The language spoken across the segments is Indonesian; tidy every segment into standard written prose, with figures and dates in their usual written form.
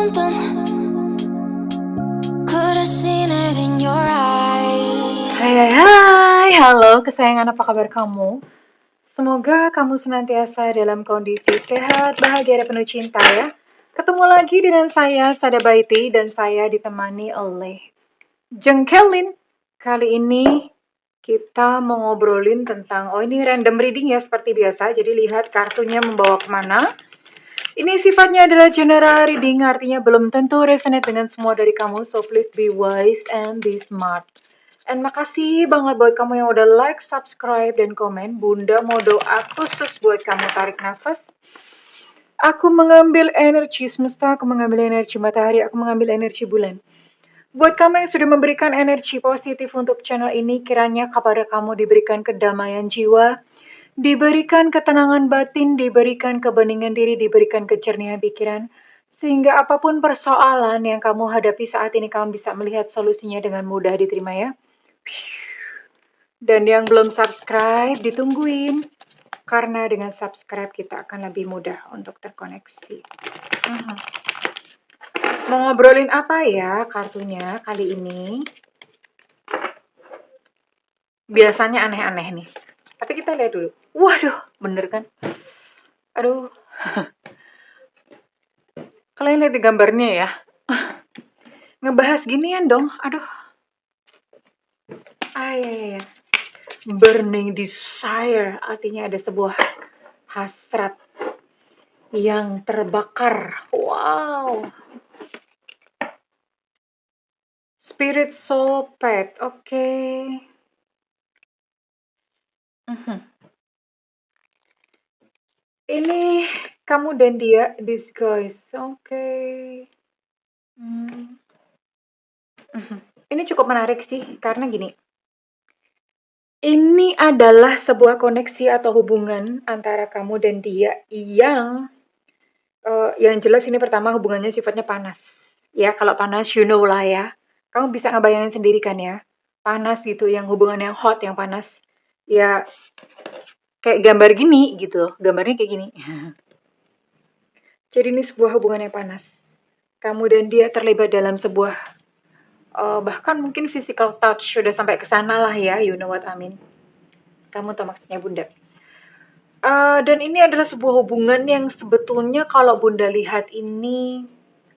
something. Could have seen it in your eyes. Hai, halo kesayangan, apa kabar kamu? Semoga kamu senantiasa dalam kondisi sehat, bahagia, dan penuh cinta ya. Ketemu lagi dengan saya, Sada Baiti, dan saya ditemani oleh Jengkelin. Kali ini kita mau ngobrolin tentang, ini random reading ya seperti biasa, jadi lihat kartunya membawa kemana. Ini sifatnya adalah general reading, artinya belum tentu resonate dengan semua dari kamu, so please be wise and be smart. And makasih banget buat kamu yang udah like, subscribe, dan komen. Bunda mau doa khusus buat kamu, tarik nafas. Aku mengambil energi semesta, aku mengambil energi matahari, aku mengambil energi bulan. Buat kamu yang sudah memberikan energi positif untuk channel ini, kiranya kepada kamu diberikan kedamaian jiwa, diberikan ketenangan batin, diberikan kebeningan diri, diberikan kejernihan pikiran, sehingga apapun persoalan yang kamu hadapi saat ini, kamu bisa melihat solusinya dengan mudah diterima ya. Dan yang belum subscribe, ditungguin. Karena dengan subscribe kita akan lebih mudah untuk terkoneksi. Mau ngobrolin apa ya kartunya kali ini? Biasanya aneh-aneh nih. Tapi kita lihat dulu. Waduh, bener kan? Aduh. Kalian lihat di gambarnya ya. Ngebahas ginian dong. Aduh. Ya. Burning desire, artinya ada sebuah hasrat yang terbakar. Wow. Spirit soul pet. Oke. Ini kamu dan dia disguise. Oke. Ini cukup menarik sih, karena gini. Ini adalah sebuah koneksi atau hubungan antara kamu dan dia yang jelas ini pertama hubungannya sifatnya panas. Ya, kalau panas you know lah ya. Kamu bisa ngebayangin sendiri kan ya. Panas gitu, yang hubungan yang hot, yang panas. Ya, kayak gambar gini gitu. Gambarnya kayak gini. Jadi ini sebuah hubungan yang panas. Kamu dan dia terlibat dalam sebuah bahkan mungkin physical touch, sudah sampai ke sana lah ya, you know what I mean. Kamu tahu maksudnya Bunda. Dan ini adalah sebuah hubungan yang sebetulnya kalau Bunda lihat ini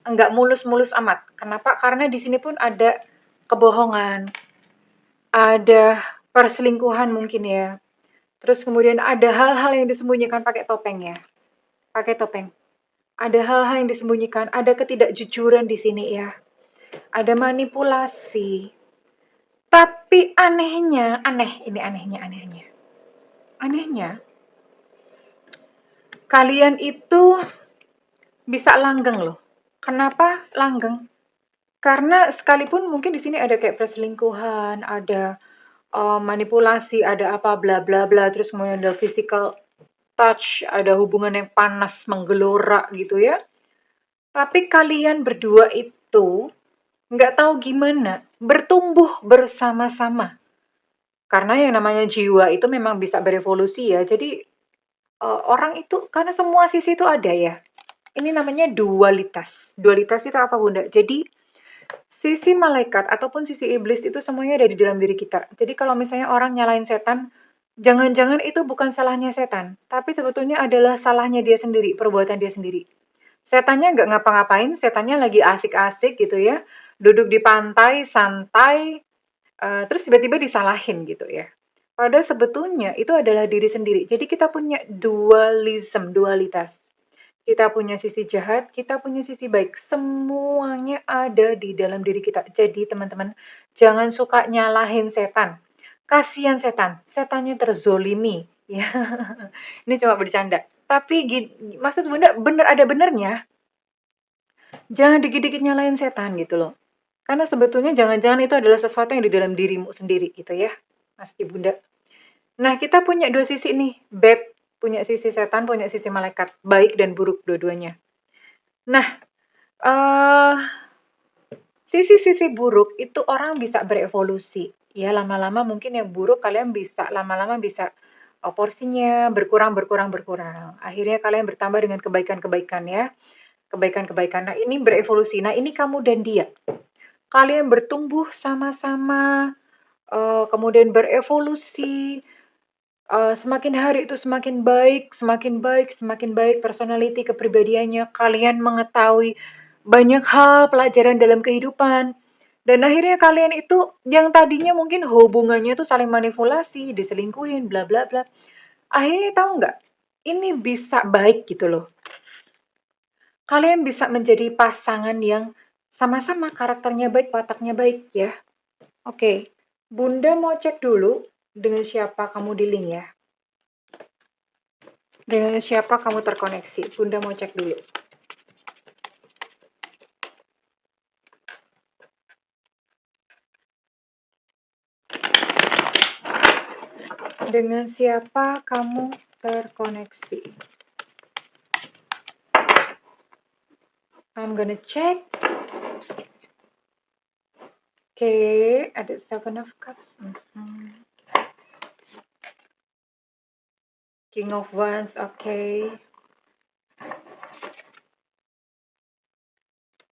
enggak mulus-mulus amat. Kenapa? Karena di sini pun ada kebohongan, ada perselingkuhan mungkin ya. Terus kemudian ada hal-hal yang disembunyikan pakai topeng ya. Pakai topeng. Ada hal-hal yang disembunyikan, ada ketidakjujuran di sini ya. Ada manipulasi. Tapi anehnya, anehnya, kalian itu bisa langgeng loh. Kenapa langgeng? Karena sekalipun mungkin di sini ada kayak perselingkuhan, ada manipulasi, ada apa bla bla bla, terus kemudian ada physical touch, ada hubungan yang panas menggelora gitu ya. Tapi kalian berdua itu nggak tahu gimana bertumbuh bersama-sama. Karena yang namanya jiwa itu memang bisa berevolusi ya. Jadi orang itu, karena semua sisi itu ada ya. Ini namanya dualitas. Dualitas itu apa Bunda? Jadi sisi malaikat ataupun sisi iblis itu semuanya ada di dalam diri kita. Jadi kalau misalnya orang nyalain setan, jangan-jangan itu bukan salahnya setan, tapi sebetulnya adalah salahnya dia sendiri, perbuatan dia sendiri. Setannya nggak ngapa-ngapain, setannya lagi asik-asik gitu ya, duduk di pantai, santai, terus tiba-tiba disalahin gitu ya. Padahal sebetulnya itu adalah diri sendiri. Jadi kita punya dualisme, dualitas. Kita punya sisi jahat, kita punya sisi baik. Semuanya ada di dalam diri kita. Jadi teman-teman, jangan suka nyalahin setan. Kasihan setan, setannya terzolimi. Ya, ini cuma bercanda. Tapi maksud Bunda bener ada benernya. Jangan dikit-dikit nyalahin setan gitu loh. Karena sebetulnya jangan-jangan itu adalah sesuatu yang di dalam dirimu sendiri gitu ya. Maksudnya Bunda. Nah, kita punya dua sisi nih, bad, punya sisi setan, punya sisi malaikat, baik dan buruk dua-duanya. Nah, sisi-sisi buruk itu orang bisa berevolusi. Ya, lama-lama mungkin yang buruk kalian bisa, lama-lama bisa porsinya berkurang. Akhirnya kalian bertambah dengan kebaikan-kebaikan ya. kebaikan-kebaikan. Nah, ini berevolusi. Nah, ini kamu dan dia. Kalian bertumbuh sama-sama, kemudian berevolusi, semakin hari itu semakin baik, semakin baik, semakin baik personality, kepribadiannya. Kalian mengetahui banyak hal pelajaran dalam kehidupan. Dan akhirnya kalian itu yang tadinya mungkin hubungannya tuh saling manipulasi, diselingkuhin, bla bla bla. Akhirnya tahu nggak? Ini bisa baik gitu loh. Kalian bisa menjadi pasangan yang sama-sama karakternya baik, wataknya baik ya. Oke, Bunda mau cek dulu dengan siapa kamu di link ya. Dengan siapa kamu terkoneksi. Bunda mau cek dulu. Dengan siapa kamu terkoneksi. I'm gonna check. Oke, ada Seven of Cups. King of Wands, oke.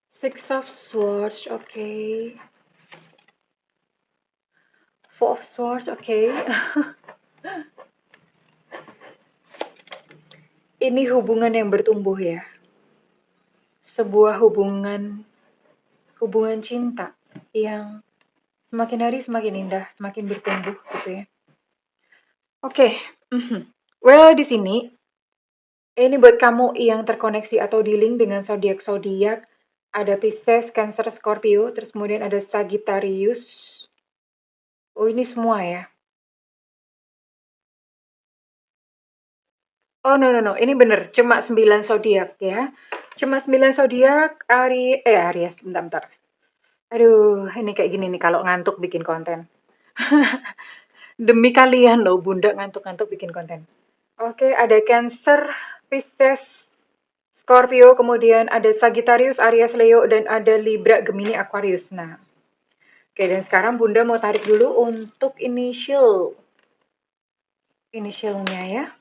Six of Swords, oke. Four of Swords, oke. Ini hubungan yang bertumbuh ya. Sebuah hubungan cinta yang semakin hari semakin indah, semakin bertumbuh gitu ya. Oke. Well, di sini ini buat kamu yang terkoneksi atau di link dengan zodiak-zodiak, ada Pisces, Cancer, Scorpio, terus kemudian ada Sagittarius. Oh, ini semua ya. Oh, no, ini bener, cuma 9 zodiak ya. Cuma 9 zodiak, Aries, bentar. Aduh, ini kayak gini nih kalau ngantuk bikin konten. Demi kalian loh, Bunda ngantuk-ngantuk bikin konten. Oke, ada Cancer, Pisces, Scorpio, kemudian ada Sagittarius, Aries, Leo, dan ada Libra, Gemini, Aquarius. Nah, oke, dan sekarang Bunda mau tarik dulu untuk initialnya ya.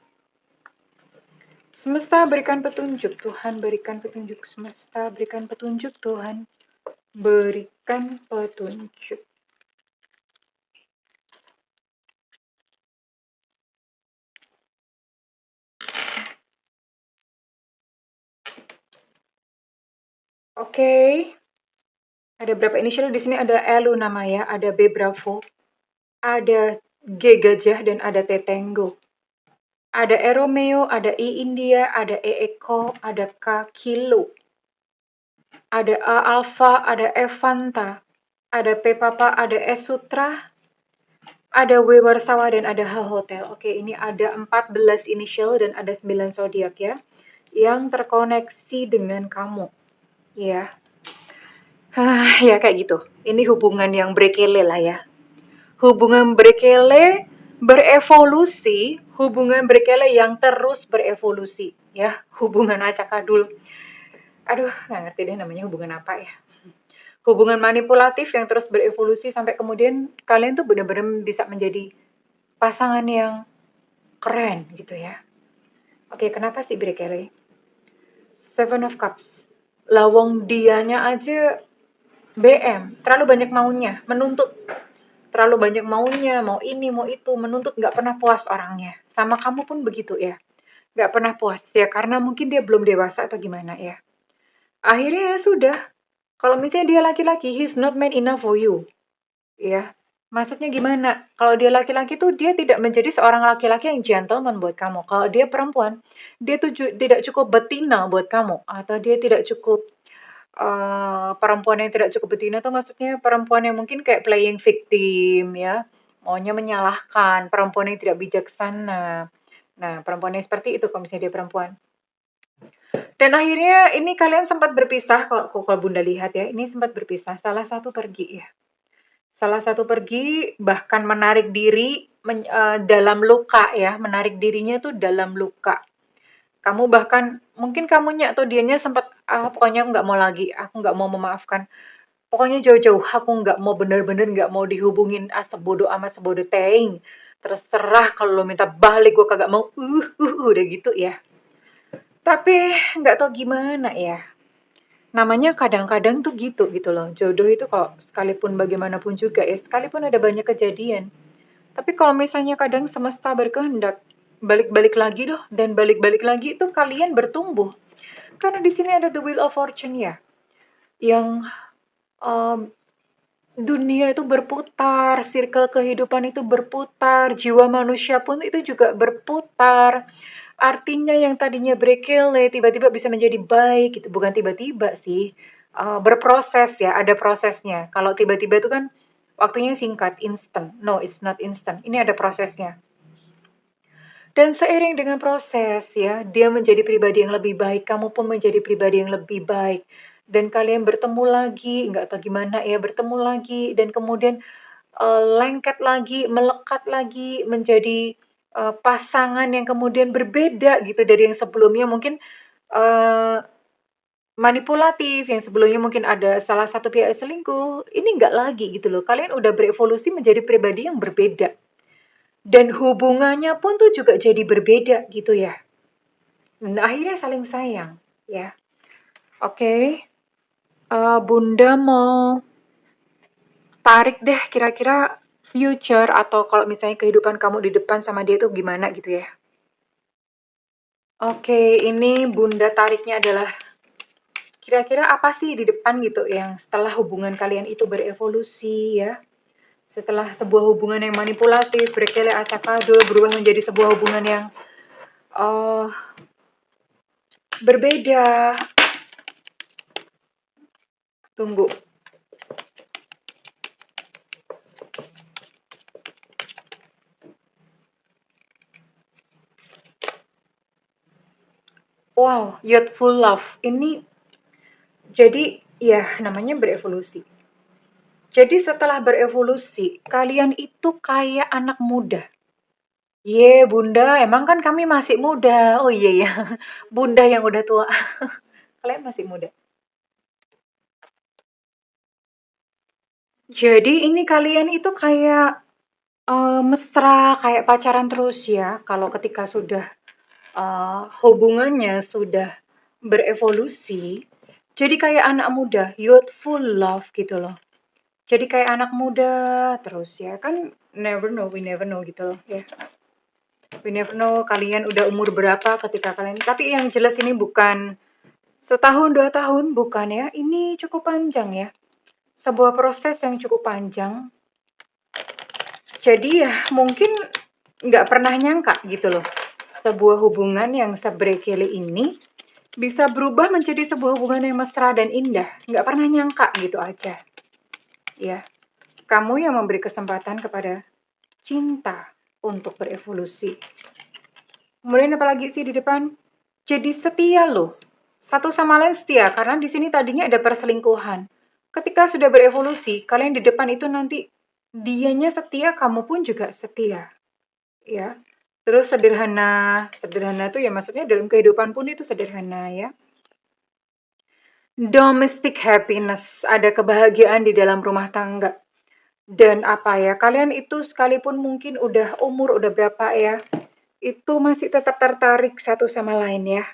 Semesta berikan petunjuk, Tuhan berikan petunjuk. Semesta berikan petunjuk, Tuhan berikan petunjuk. Oke. Ada berapa initial di sini? Ada L namanya, ada B Bravo, ada G Gajah, dan ada T Tango. Ada E Romeo, ada I India, ada E Eko, ada K Kilo, ada A Alpha, ada F Fanta, ada P Papa, ada S Sutra, ada W Warsawa, dan ada H Hotel. Oke, ini ada 14 initial dan ada 9 zodiak ya, yang terkoneksi dengan kamu. Ya. Ya kayak gitu. Ini hubungan yang berkele lah ya. Hubungan berkele, berevolusi, hubungan berkele yang terus berevolusi ya. Hubungan acak adul. Aduh, nggak ngerti deh namanya hubungan apa ya. Hubungan manipulatif yang terus berevolusi sampai kemudian kalian tuh benar-benar bisa menjadi pasangan yang keren gitu ya. Oke, kenapa sih berkele? Seven of Cups. Lawang dianya aja BM, terlalu banyak maunya, menuntut. Terlalu banyak maunya, mau ini, mau itu, menuntut, nggak pernah puas orangnya. Sama kamu pun begitu ya, nggak pernah puas ya, karena mungkin dia belum dewasa atau gimana ya. Akhirnya ya sudah, kalau misalnya dia laki-laki, he's not man enough for you. Ya, maksudnya gimana? Kalau dia laki-laki tuh dia tidak menjadi seorang laki-laki yang gentleman buat kamu. Kalau dia perempuan, dia tuh tidak cukup betina buat kamu, atau dia tidak cukup perempuan yang tidak cukup betina tuh maksudnya perempuan yang mungkin kayak playing victim ya, maunya menyalahkan, perempuan yang tidak bijaksana. Nah, perempuan yang seperti itu kalau misalnya dia perempuan. Dan akhirnya ini kalian sempat berpisah, kalau Bunda lihat ya, ini sempat berpisah, salah satu pergi ya. Salah satu pergi, bahkan menarik diri dalam luka ya, menarik dirinya tuh dalam luka. Kamu bahkan, mungkin kamunya atau dianya sempat, pokoknya aku nggak mau lagi, aku nggak mau memaafkan. Pokoknya jauh-jauh, aku nggak mau bener-bener nggak mau dihubungin, sebodoh amat, sebodoh teing. Terserah kalau lo minta balik, gue kagak mau, udah gitu ya. Tapi nggak tahu gimana ya. Namanya kadang-kadang tuh gitu loh. Jodoh itu kok sekalipun bagaimanapun juga ya, sekalipun ada banyak kejadian. Tapi kalau misalnya kadang semesta berkehendak, balik-balik lagi doh, dan balik-balik lagi itu kalian bertumbuh. Karena di sini ada the wheel of fortune ya, yang um, dunia itu berputar, circle kehidupan itu berputar, jiwa manusia pun itu juga berputar. Artinya yang tadinya berkele tiba-tiba bisa menjadi baik gitu, bukan tiba-tiba sih, berproses ya, ada prosesnya. Kalau tiba-tiba itu kan waktunya singkat, instant. No, it's not instant. Ini ada prosesnya. Dan seiring dengan proses ya, dia menjadi pribadi yang lebih baik, kamu pun menjadi pribadi yang lebih baik. Dan kalian bertemu lagi, nggak tahu gimana ya, bertemu lagi dan kemudian lengket lagi, melekat lagi menjadi pasangan yang kemudian berbeda gitu dari yang sebelumnya mungkin uh, manipulatif, yang sebelumnya mungkin ada salah satu pihak selingkuh, ini nggak lagi gitu loh. Kalian udah berevolusi menjadi pribadi yang berbeda. Dan hubungannya pun tuh juga jadi berbeda gitu ya. Dan akhirnya saling sayang ya. Oke, Bunda mau tarik deh kira-kira future atau kalau misalnya kehidupan kamu di depan sama dia tuh gimana gitu ya. Oke, ini Bunda tariknya adalah kira-kira apa sih di depan gitu yang setelah hubungan kalian itu berevolusi ya. Setelah sebuah hubungan yang manipulatif, berkele acakadul, berubah menjadi sebuah hubungan yang uh, berbeda. Tunggu. Wow, youthful love. Ini jadi ya namanya berevolusi. Jadi setelah berevolusi, kalian itu kayak anak muda. Ye, Bunda, emang kan kami masih muda. Oh iya ya, Bunda yang udah tua. Kalian masih muda. Jadi ini kalian itu kayak mesra, kayak pacaran terus ya. Kalau ketika sudah hubungannya sudah berevolusi, jadi kayak anak muda, youthful love gitu loh. Jadi kayak anak muda terus ya, kan never know, we never know gitu loh ya. We never know kalian udah umur berapa ketika kalian, tapi yang jelas ini bukan setahun 2 tahun, bukan ya. Ini cukup panjang ya. Sebuah proses yang cukup panjang. Jadi ya mungkin nggak pernah nyangka gitu loh. Sebuah hubungan yang sebrekele ini bisa berubah menjadi sebuah hubungan yang mesra dan indah. Nggak pernah nyangka gitu aja. Ya, kamu yang memberi kesempatan kepada cinta untuk berevolusi. Kemudian apalagi sih di depan? Jadi setia loh. Satu sama lain setia karena di sini tadinya ada perselingkuhan. Ketika sudah berevolusi, kalian di depan itu nanti dianya setia, kamu pun juga setia. Ya. Terus sederhana, sederhana tuh ya maksudnya dalam kehidupan pun itu sederhana ya. Domestic happiness, ada kebahagiaan di dalam rumah tangga. Dan apa ya, kalian itu sekalipun mungkin udah umur udah berapa ya, itu masih tetap tertarik satu sama lain ya.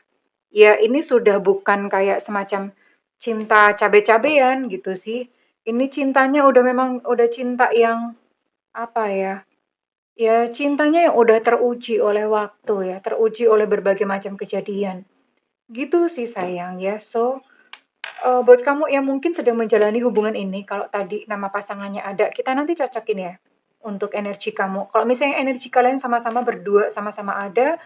Ya ini sudah bukan kayak semacam cinta cabe-cabean gitu sih. Ini cintanya udah memang udah cinta yang apa ya? Ya cintanya yang udah teruji oleh waktu ya, teruji oleh berbagai macam kejadian. Gitu sih sayang ya. So, buat kamu yang mungkin sedang menjalani hubungan ini, kalau tadi nama pasangannya ada, kita nanti cocokin ya untuk energi kamu. Kalau misalnya energi kalian sama-sama berdua, sama-sama ada,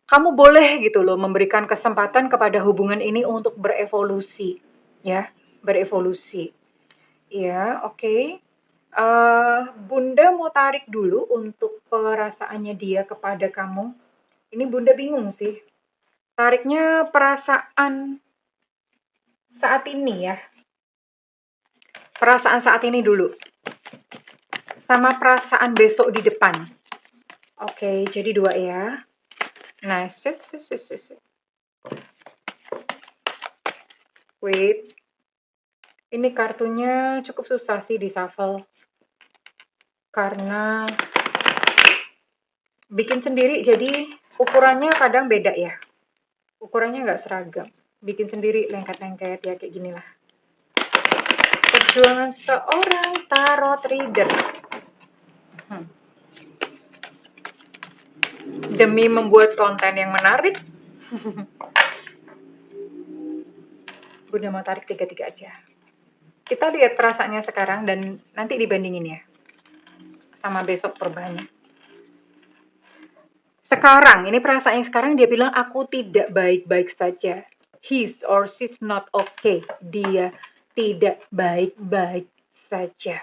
kamu boleh gitu loh memberikan kesempatan kepada hubungan ini untuk berevolusi, ya, berevolusi. Ya, oke. Bunda mau tarik dulu untuk perasaannya dia kepada kamu. Ini Bunda bingung sih. Tariknya perasaan saat ini ya. Perasaan saat ini dulu. Sama perasaan besok di depan. Oke, jadi 2 ya. Nah, wait. Ini kartunya cukup susah sih di shuffle. Karena bikin sendiri jadi ukurannya kadang beda ya. Ukurannya nggak seragam. bikin sendiri, lengket-lengket, ya kayak gini lah. Perjuangan seorang tarot reader. Demi membuat konten yang menarik, Bunda mau tarik 3-3 aja. Kita lihat perasaannya sekarang dan nanti dibandingin ya sama besok perubahannya. Sekarang, ini perasaannya sekarang dia bilang aku tidak baik-baik saja. He's or she's not okay. Dia tidak baik-baik saja.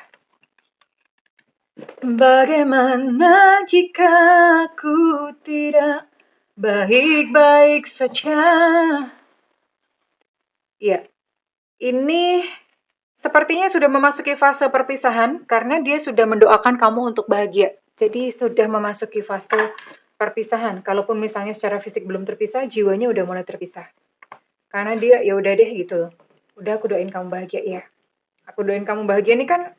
Bagaimana jika aku tidak baik-baik saja? Ya, ini sepertinya sudah memasuki fase perpisahan karena dia sudah mendoakan kamu untuk bahagia. Jadi sudah memasuki fase perpisahan. Kalaupun misalnya secara fisik belum terpisah, jiwanya udah mulai terpisah. Karena dia ya udah deh gitu. Udah aku doain kamu bahagia ya. Aku doain kamu bahagia ini kan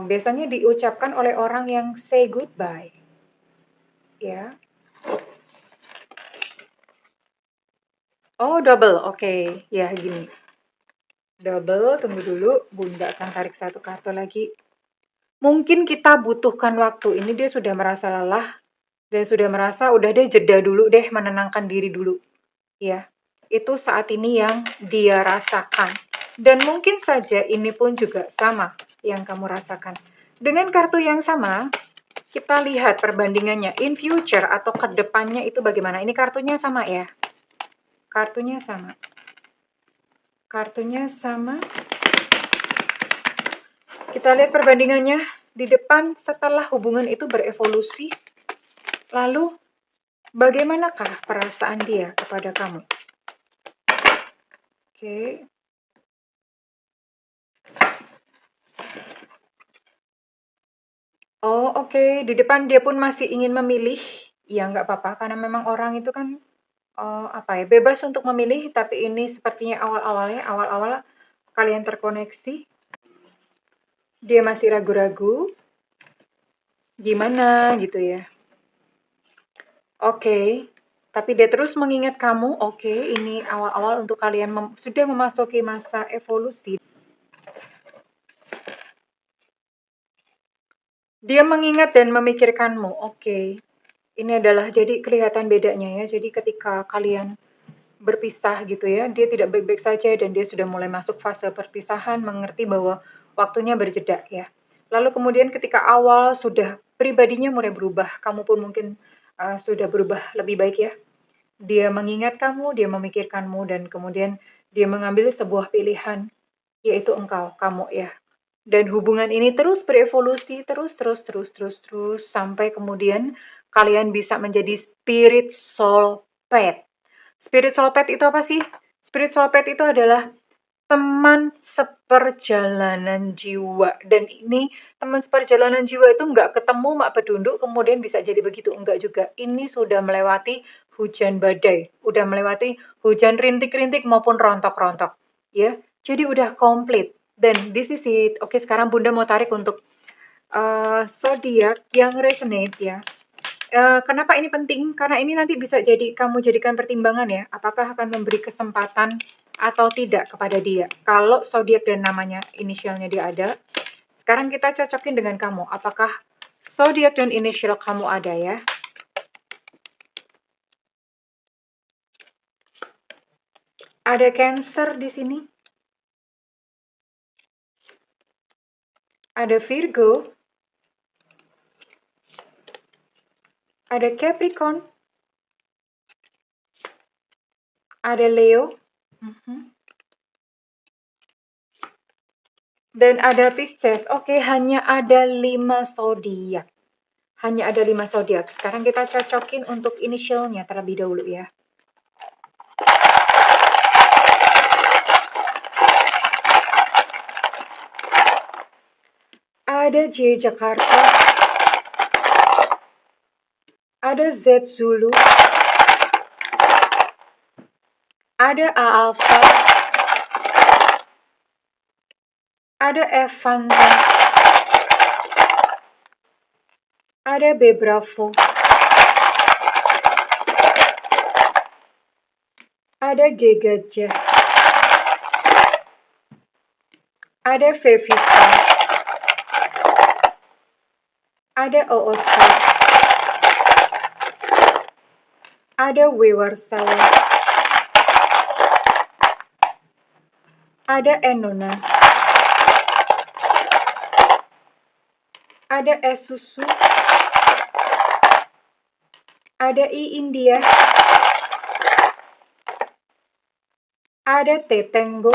biasanya diucapkan oleh orang yang say goodbye. Ya. Oh, double. Oke. Ya, gini. Double, tunggu dulu. Bunda akan tarik satu kartu lagi. Mungkin kita butuhkan waktu. Ini dia sudah merasa lelah dan sudah merasa udah deh jeda dulu deh, menenangkan diri dulu. Ya. Itu saat ini yang dia rasakan. Dan mungkin saja ini pun juga sama yang kamu rasakan. Dengan kartu yang sama, kita lihat perbandingannya in future atau ke depannya itu bagaimana. Ini kartunya sama ya. Kartunya sama. Kartunya sama. Kita lihat perbandingannya di depan setelah hubungan itu berevolusi. Lalu bagaimanakah perasaan dia kepada kamu? Oke. Oh, oke. Di depan dia pun masih ingin memilih. Ya, nggak apa-apa. Karena memang orang itu kan, bebas untuk memilih. Tapi ini sepertinya awal-awal kalian terkoneksi. Dia masih ragu-ragu. Gimana gitu ya. Oke. Tapi dia terus mengingat kamu. Oke, ini awal-awal untuk kalian sudah memasuki masa evolusi. Dia mengingat dan memikirkanmu. Oke. Ini adalah jadi kelihatan bedanya ya. Jadi ketika kalian berpisah gitu ya, dia tidak baik-baik saja dan dia sudah mulai masuk fase perpisahan, mengerti bahwa waktunya berjeda ya. Lalu kemudian ketika awal sudah pribadinya mulai berubah, kamu pun mungkin sudah berubah lebih baik ya. Dia mengingat kamu, dia memikirkanmu dan kemudian dia mengambil sebuah pilihan, yaitu engkau, kamu ya. Dan hubungan ini terus berevolusi, terus sampai kemudian kalian bisa menjadi spirit soulmate. Spirit soulmate itu apa sih? Spirit soulmate itu adalah teman seperjalanan jiwa. Dan ini teman seperjalanan jiwa itu nggak ketemu mak bedunduk kemudian bisa jadi begitu. Enggak juga. Ini sudah melewati hujan badai. Udah melewati hujan rintik-rintik maupun rontok-rontok. Ya, jadi udah komplit. Dan this is it. Oke, sekarang Bunda mau tarik untuk zodiak yang resonate ya. Kenapa ini penting? Karena ini nanti bisa jadi kamu jadikan pertimbangan ya. Apakah akan memberi kesempatan atau tidak kepada dia. Kalau zodiak dan namanya inisialnya dia ada. Sekarang kita cocokin dengan kamu. Apakah zodiak dan inisial kamu ada ya? Ada Cancer di sini. Ada Virgo. Ada Capricorn. Ada Leo. Dan ada Pisces. Oke, hanya ada 5 zodiak. Hanya ada 5 zodiak. Sekarang kita cocokin untuk inisialnya terlebih dahulu ya. Ada J Jakarta. Ada Z Zulu. Ada A Alpha. Ada F Fanta. Ada B Bravo. ada G gajah, ada V Visa, ada O Oscar, ada W Warsawa, ada N Nona, ada S Susu, ada I India, ada T Tenggo,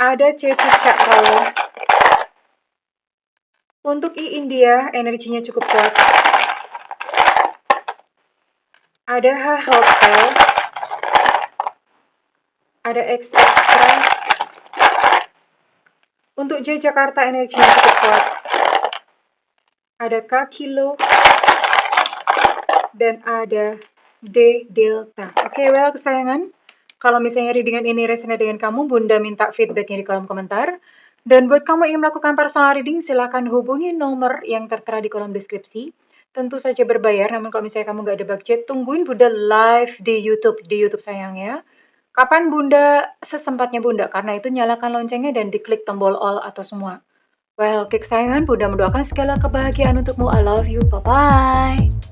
ada C Cicak Rawa. Untuk I India, energinya cukup kuat. Ada H Hotel, ada X Extra. Untuk J Jakarta, energinya cukup kuat. Ada K Kilo, dan ada D Delta. Oke, well kesayangan, kalau misalnya readingan ini resonate dengan kamu, Bunda minta feedbacknya di kolom komentar. Dan buat kamu yang melakukan personal reading, silahkan hubungi nomor yang tertera di kolom deskripsi. Tentu saja berbayar, namun kalau misalnya kamu nggak ada budget, tungguin Bunda live di YouTube sayang ya. Kapan Bunda sesempatnya Bunda, karena itu nyalakan loncengnya dan diklik tombol all atau semua. Well, kesayangan, Bunda mendoakan segala kebahagiaan untukmu. I love you. Bye-bye.